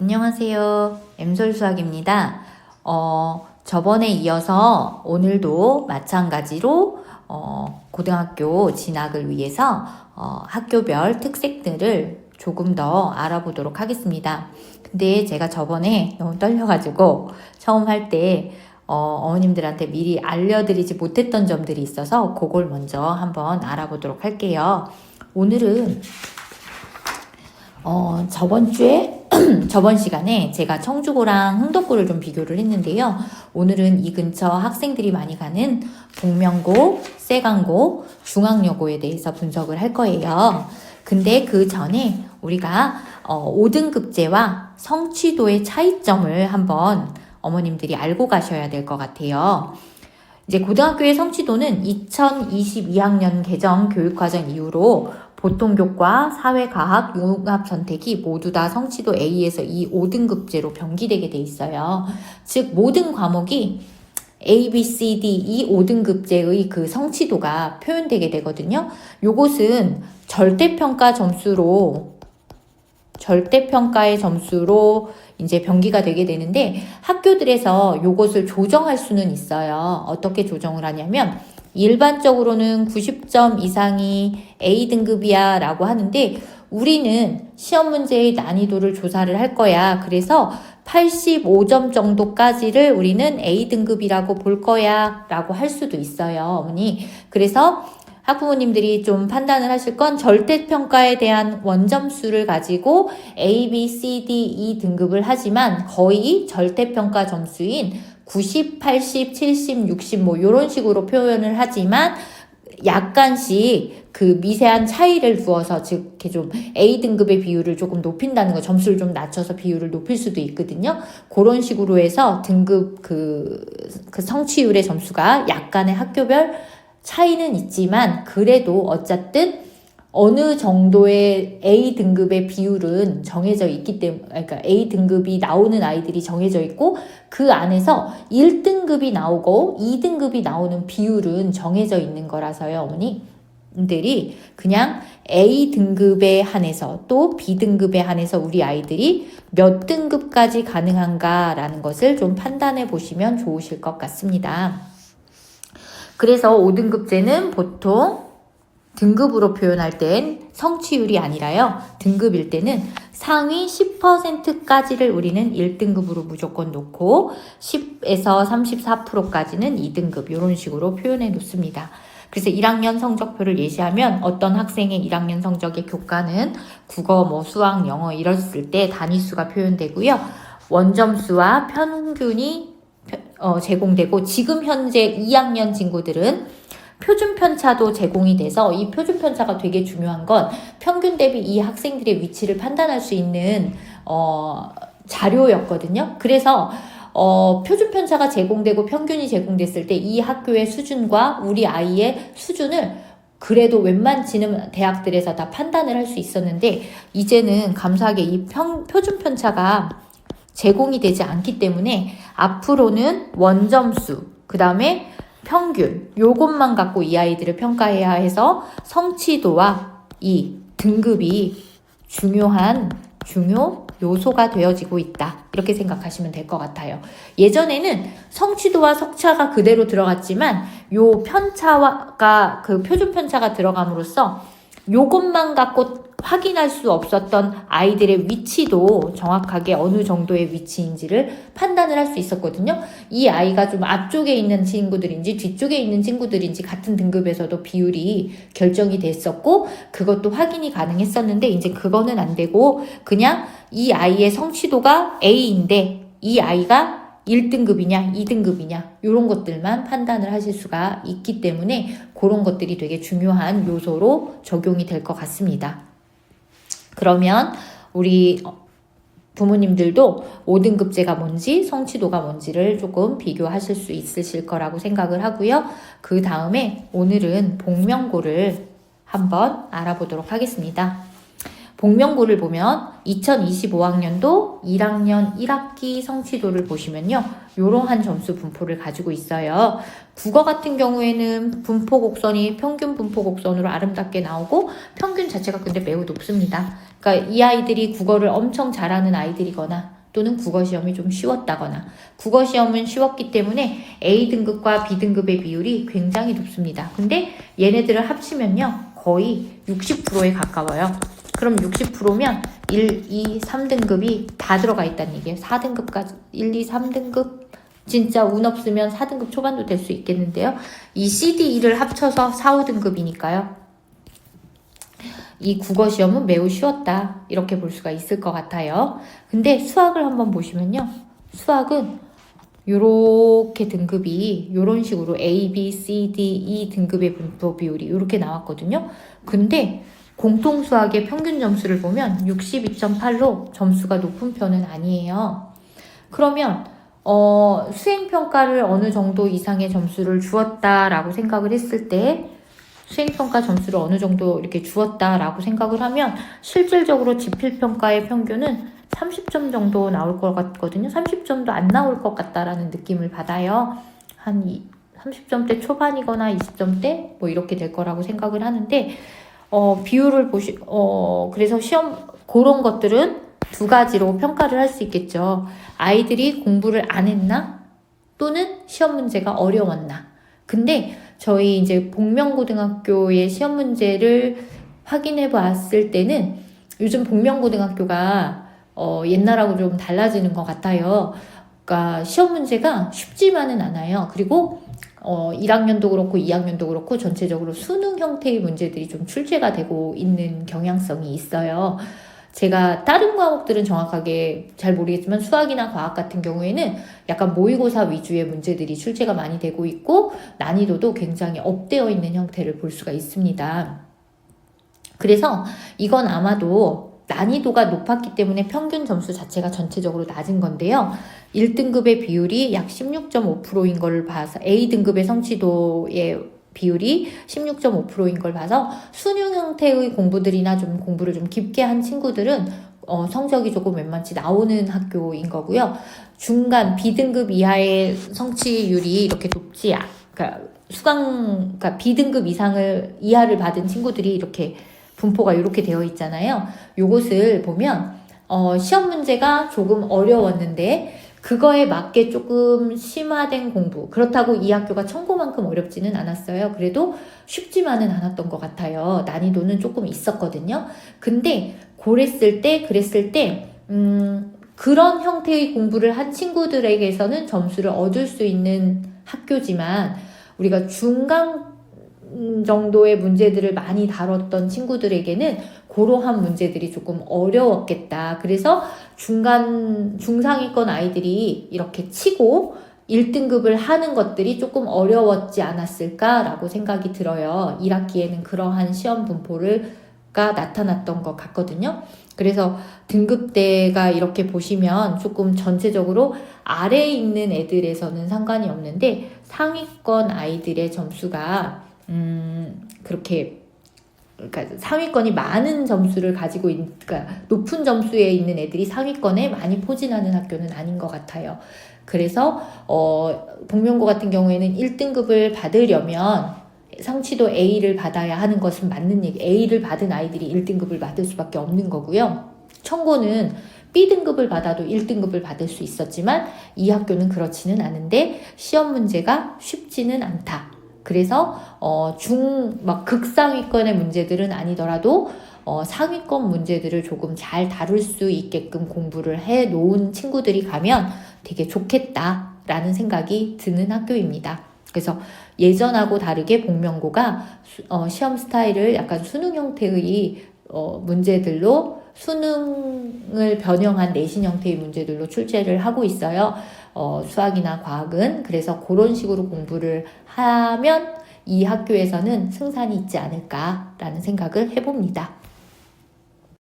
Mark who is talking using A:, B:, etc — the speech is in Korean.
A: 안녕하세요. 엠솔수학입니다. 저번에 이어서 오늘도 마찬가지로 고등학교 진학을 위해서 학교별 특색들을 조금 더 알아보도록 하겠습니다. 근데 제가 저번에 너무 떨려가지고 처음 할 때 어머님들한테 미리 알려드리지 못했던 점들이 있어서 그걸 먼저 한번 알아보도록 할게요. 오늘은 저번 주에 저번 시간에 제가 청주고랑 흥덕고를 좀 비교를 했는데요. 오늘은 이 근처 학생들이 많이 가는 복명고, 세강고, 중앙여고에 대해서 분석을 할 거예요. 근데 그 전에 우리가 5등급제와 성취도의 차이점을 한번 어머님들이 알고 가셔야 될 것 같아요. 이제 고등학교의 성취도는 2022학년 개정 교육과정 이후로 보통교과, 사회과학, 융합선택이 모두 다 성취도 A에서 E 5등급제로 변기되게 돼 있어요. 즉 모든 과목이 A, B, C, D, E 5등급제의 그 성취도가 표현되게 되거든요. 요것은 절대평가의 점수로 이제 변기가 되게 되는데 학교들에서 요것을 조정할 수는 있어요. 어떻게 조정을 하냐면 일반적으로는 90점 이상이 A등급이야 라고 하는데 우리는 시험 문제의 난이도를 조사를 할 거야. 그래서 85점 정도까지를 우리는 A등급이라고 볼 거야 라고 할 수도 있어요, 어머니. 그래서 학부모님들이 좀 판단을 하실 건 절대평가에 대한 원점수를 가지고 A, B, C, D, E 등급을 하지만 거의 절대평가 점수인 90, 80, 70, 60 뭐 이런 식으로 표현을 하지만 약간씩 그 미세한 차이를 두어서 즉 이렇게 좀 A등급의 비율을 조금 높인다는 거, 점수를 좀 낮춰서 비율을 높일 수도 있거든요. 그런 식으로 해서 등급 그 성취율의 점수가 약간의 학교별 차이는 있지만 그래도 어쨌든 어느 정도의 A등급의 비율은 정해져 있기 때문에, 그러니까 A등급이 나오는 아이들이 정해져 있고 그 안에서 1등급이 나오고 2등급이 나오는 비율은 정해져 있는 거라서요, 어머니들이 그냥 A등급에 한해서 또 B등급에 한해서 우리 아이들이 몇 등급까지 가능한가라는 것을 좀 판단해 보시면 좋으실 것 같습니다. 그래서 5등급제는 보통 등급으로 표현할 땐 성취율이 아니라요. 등급일 때는 상위 10%까지를 우리는 1등급으로 무조건 놓고 10에서 34%까지는 2등급 이런 식으로 표현해 놓습니다. 그래서 1학년 성적표를 예시하면 어떤 학생의 1학년 성적의 교과는 국어, 뭐 수학, 영어 이랬을 때 단위수가 표현되고요. 원점수와 평균이 제공되고 지금 현재 2학년 친구들은 표준편차도 제공이 돼서 이 표준편차가 되게 중요한 건 평균 대비 이 학생들의 위치를 판단할 수 있는 자료였거든요. 그래서 표준편차가 제공되고 평균이 제공됐을 때 이 학교의 수준과 우리 아이의 수준을 그래도 웬만치는 대학들에서 다 판단을 할 수 있었는데 이제는 감사하게 이 표준편차가 제공이 되지 않기 때문에 앞으로는 원점수, 그 다음에 평균, 요것만 갖고 이 아이들을 평가해야 해서 성취도와 이 등급이 중요 요소가 되어지고 있다. 이렇게 생각하시면 될 것 같아요. 예전에는 성취도와 석차가 그대로 들어갔지만 요 편차가 그 표준 편차가 들어감으로써 요것만 갖고 확인할 수 없었던 아이들의 위치도 정확하게 어느 정도의 위치인지를 판단을 할 수 있었거든요. 이 아이가 좀 앞쪽에 있는 친구들인지 뒤쪽에 있는 친구들인지 같은 등급에서도 비율이 결정이 됐었고 그것도 확인이 가능했었는데 이제 그거는 안 되고 그냥 이 아이의 성취도가 A인데 이 아이가 1등급이냐 2등급이냐 이런 것들만 판단을 하실 수가 있기 때문에 그런 것들이 되게 중요한 요소로 적용이 될 것 같습니다. 그러면 우리 부모님들도 5등급제가 뭔지 성취도가 뭔지를 조금 비교하실 수 있으실 거라고 생각을 하고요. 그 다음에 오늘은 복명고를 한번 알아보도록 하겠습니다. 복명고를 보면 2025학년도 1학년 1학기 성취도를 보시면요. 이러한 점수 분포를 가지고 있어요. 국어 같은 경우에는 분포 곡선이 평균 분포 곡선으로 아름답게 나오고 평균 자체가 근데 매우 높습니다. 그러니까 이 아이들이 국어를 엄청 잘하는 아이들이거나 또는 국어 시험이 좀 쉬웠다거나, 국어 시험은 쉬웠기 때문에 A등급과 B등급의 비율이 굉장히 높습니다. 근데 얘네들을 합치면요 거의 60%에 가까워요. 그럼 60%면 1, 2, 3등급이 다 들어가 있다는 얘기예요. 4등급까지 1, 2, 3등급 진짜 운 없으면 4등급 초반도 될 수 있겠는데요. 이 C, D, E를 합쳐서 4, 5등급이니까요. 이 국어 시험은 매우 쉬웠다, 이렇게 볼 수가 있을 것 같아요. 근데 수학을 한번 보시면요, 수학은 요렇게 등급이 요런 식으로 A, B, C, D, E 등급의 분포 비율이 이렇게 나왔거든요. 근데 공통 수학의 평균 점수를 보면 62.8로 점수가 높은 편은 아니에요. 그러면 수행평가를 어느 정도 이상의 점수를 주었다라고 생각을 했을 때, 수행평가 점수를 어느 정도 이렇게 주었다라고 생각을 하면 실질적으로 지필평가의 평균은 30점 정도 나올 것 같거든요. 30점도 안 나올 것 같다라는 느낌을 받아요. 한 30점대 초반이거나 20점대 뭐 이렇게 될 거라고 생각을 하는데, 비율을 그래서 시험 그런 것들은 두 가지로 평가를 할 수 있겠죠. 아이들이 공부를 안 했나? 또는 시험 문제가 어려웠나? 근데 저희 이제 복명고등학교의 시험 문제를 확인해 봤을 때는 요즘 복명고등학교가 옛날하고 좀 달라지는 것 같아요. 그러니까 시험 문제가 쉽지만은 않아요. 그리고 1학년도 그렇고 2학년도 그렇고 전체적으로 수능 형태의 문제들이 좀 출제가 되고 있는 경향성이 있어요. 제가 다른 과목들은 정확하게 잘 모르겠지만 수학이나 과학 같은 경우에는 약간 모의고사 위주의 문제들이 출제가 많이 되고 있고 난이도도 굉장히 업되어 있는 형태를 볼 수가 있습니다. 그래서 이건 아마도 난이도가 높았기 때문에 평균 점수 자체가 전체적으로 낮은 건데요. 1등급의 비율이 약 16.5%인 걸 봐서, A등급의 성취도의 비율이 16.5%인 걸 봐서 수능 형태의 공부들이나 좀 공부를 좀 깊게 한 친구들은 성적이 조금 웬만치 나오는 학교인 거고요. 중간 B등급 이하의 성취율이 이렇게 높지, 그러니까 그러니까 B등급 이하를 받은 친구들이 이렇게 분포가 이렇게 되어 있잖아요. 요것을 보면 시험 문제가 조금 어려웠는데 그거에 맞게 조금 심화된 공부, 그렇다고 이 학교가 천고만큼 어렵지는 않았어요. 그래도 쉽지만은 않았던 것 같아요. 난이도는 조금 있었거든요. 근데 그랬을 때 그런 형태의 공부를 한 친구들에게서는 점수를 얻을 수 있는 학교지만, 우리가 중간 정도의 문제들을 많이 다뤘던 친구들에게는 그러한 문제들이 조금 어려웠겠다. 그래서 중상위권 아이들이 이렇게 치고 1등급을 하는 것들이 조금 어려웠지 않았을까라고 생각이 들어요. 1학기에는 그러한 시험 분포가 나타났던 것 같거든요. 그래서 등급대가 이렇게 보시면 조금 전체적으로 아래에 있는 애들에서는 상관이 없는데 상위권 아이들의 점수가 그렇게, 그러니까 상위권이 많은 점수를 가지고 그러니까 높은 점수에 있는 애들이 상위권에 많이 포진하는 학교는 아닌 것 같아요. 그래서 복명고 같은 경우에는 1등급을 받으려면 성취도 A를 받아야 하는 것은 맞는 얘기. A를 받은 아이들이 1등급을 받을 수밖에 없는 거고요. 청고는 B등급을 받아도 1등급을 받을 수 있었지만 이 학교는 그렇지는 않은데 시험 문제가 쉽지는 않다. 그래서 극상위권의 문제들은 아니더라도 상위권 문제들을 조금 잘 다룰 수 있게끔 공부를 해 놓은 친구들이 가면 되게 좋겠다라는 생각이 드는 학교입니다. 그래서 예전하고 다르게 복명고가 시험 스타일을 약간 수능 형태의 문제들로, 수능을 변형한 내신 형태의 문제들로 출제를 하고 있어요. 수학이나 과학은. 그래서 그런 식으로 공부를 하면 이 학교에서는 승산이 있지 않을까라는 생각을 해봅니다.